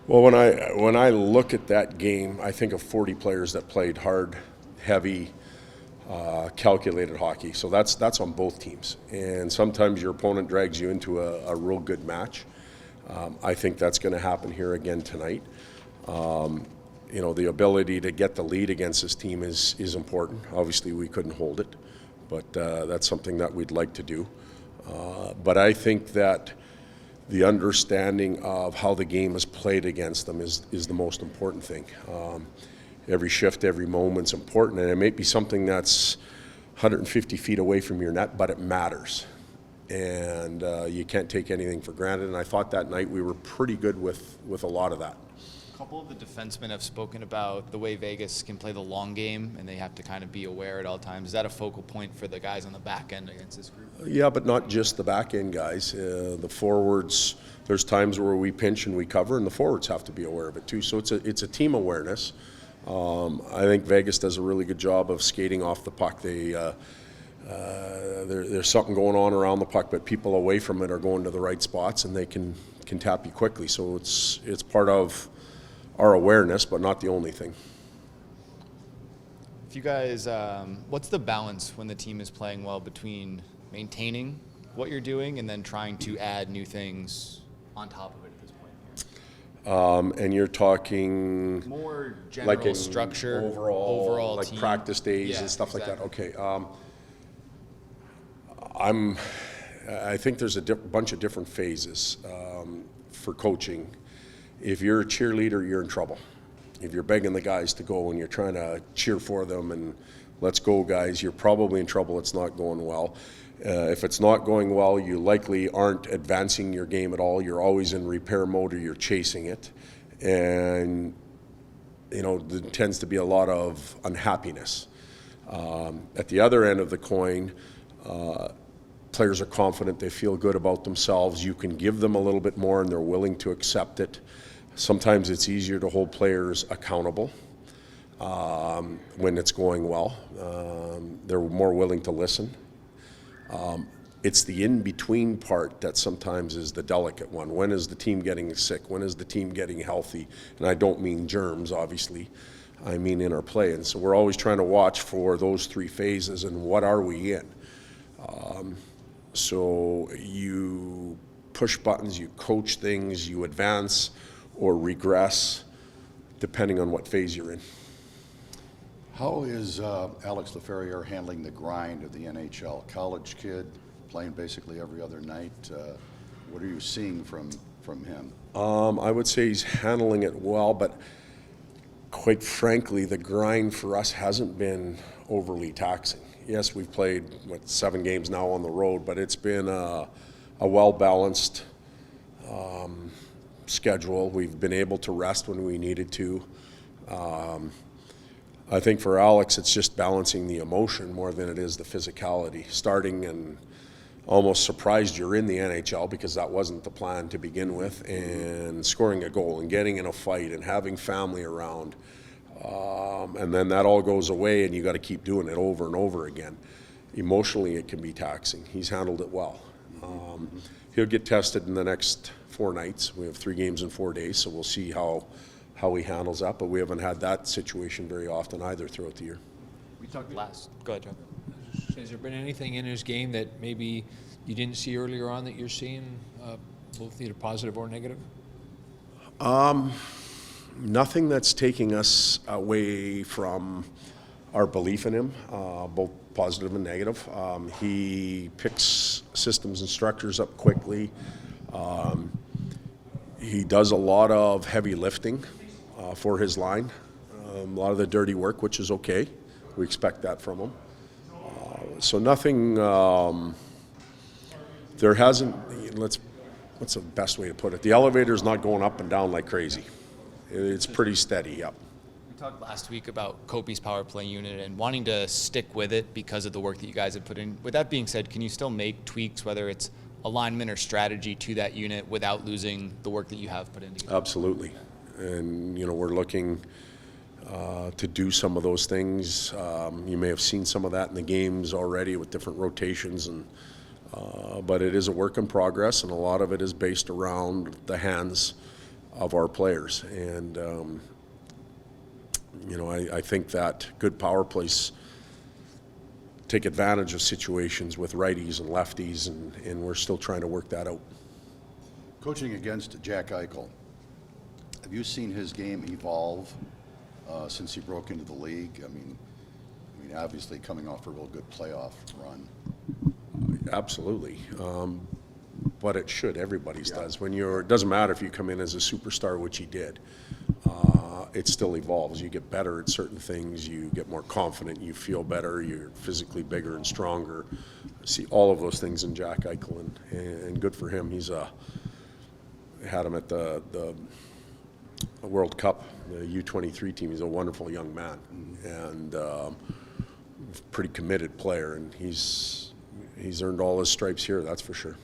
Well, when I look at that game, I think of 40 players that played hard, heavy, calculated hockey. So that's on both teams. And sometimes your opponent drags you into a real good match. I think that's going to happen here again tonight. The ability to get the lead against this team is important. Obviously, we couldn't hold it, but that's something that we'd like to do. But I think that the understanding of how the game is played against them is the most important thing. Every shift, every moment's important, and it may be something that's 150 feet away from your net, but it matters. And you can't take anything for granted, and I thought that night we were pretty good with a lot of that. A couple of the defensemen have spoken about the way Vegas can play the long game, and they have to kind of be aware at all times. Is that a focal point for the guys on the back end against this group? Yeah, but not just the back end guys. The forwards, there's times where we pinch and we cover, and the forwards have to be aware of it too. So it's a team awareness. I think Vegas does a really good job of skating off the puck. There's something going on around the puck, but people away from it are going to the right spots, and they can tap you quickly. So it's part of our awareness, but not the only thing. If you guys, what's the balance when the team is playing well between maintaining what you're doing and then trying to add new things on top of it at this point here? And you're talking more general like structure, overall like team. practice days and stuff exactly. like that. Okay. I think there's a bunch of different phases for coaching. If you're a cheerleader, you're in trouble. If you're begging the guys to go and you're trying to cheer for them and let's go guys, you're probably in trouble. It's not going well. If it's not going well, you likely aren't advancing your game at all. You're always in repair mode or you're chasing it. And, there tends to be a lot of unhappiness. At the other end of the coin, players are confident, they feel good about themselves. You can give them a little bit more and they're willing to accept it. Sometimes it's easier to hold players accountable when it's going well. They're more willing to listen. It's the in-between part that sometimes is the delicate one. When is the team getting sick? When is the team getting healthy? And I don't mean germs, obviously. I mean in our play. And so we're always trying to watch for those three phases and what are we in. So you push buttons, you coach things, you advance or regress, depending on what phase you're in. How is Alex Laferriere handling the grind of the NHL? College kid, playing basically every other night. What are you seeing from him? I would say he's handling it well, but quite frankly, the grind for us hasn't been overly taxing. Yes, we've played, 7 games now on the road, but it's been a well-balanced schedule. We've been able to rest when we needed to. I think for Alex, it's just balancing the emotion more than it is the physicality. Starting and almost surprised you're in the NHL because that wasn't the plan to begin with, and scoring a goal and getting in a fight and having family around. And then that all goes away and you got to keep doing it over and over again. Emotionally, it can be taxing. He's handled it well. He'll get tested in the next 4 nights. We have 3 games in 4 days, so we'll see how he handles that, but we haven't had that situation very often either throughout the year. We talked last. Go ahead, John. Has there been anything in his game that maybe you didn't see earlier on that you're seeing, both either positive or negative? Nothing that's taking us away from our belief in him, both positive and negative. He picks systems and structures up quickly. He does a lot of heavy lifting for his line, a lot of the dirty work, which is okay. We expect that from him. So nothing, there hasn't, what's the best way to put it? The elevator's not going up and down like crazy. It's pretty steady, yep. We talked last week about Kopi's power play unit and wanting to stick with it because of the work that you guys have put in. With that being said, can you still make tweaks, whether it's alignment or strategy to that unit without losing the work that you have put into it? Absolutely. And, we're looking to do some of those things. You may have seen some of that in the games already with different rotations, but it is a work in progress, and a lot of it is based around the hands of our players. And, I think that good power plays take advantage of situations with righties and lefties, and we're still trying to work that out. Coaching against Jack Eichel, have you seen his game evolve since he broke into the league? I mean, obviously coming off a real good playoff run. Absolutely. But it should. Everybody's does. It doesn't matter if you come in as a superstar, which he did. It still evolves. You get better at certain things. You get more confident. You feel better. You're physically bigger and stronger. See all of those things in Jack Eichel, and good for him. He's had him at the World Cup, the U23 team. He's a wonderful young man, and pretty committed player, and he's earned all his stripes here, that's for sure.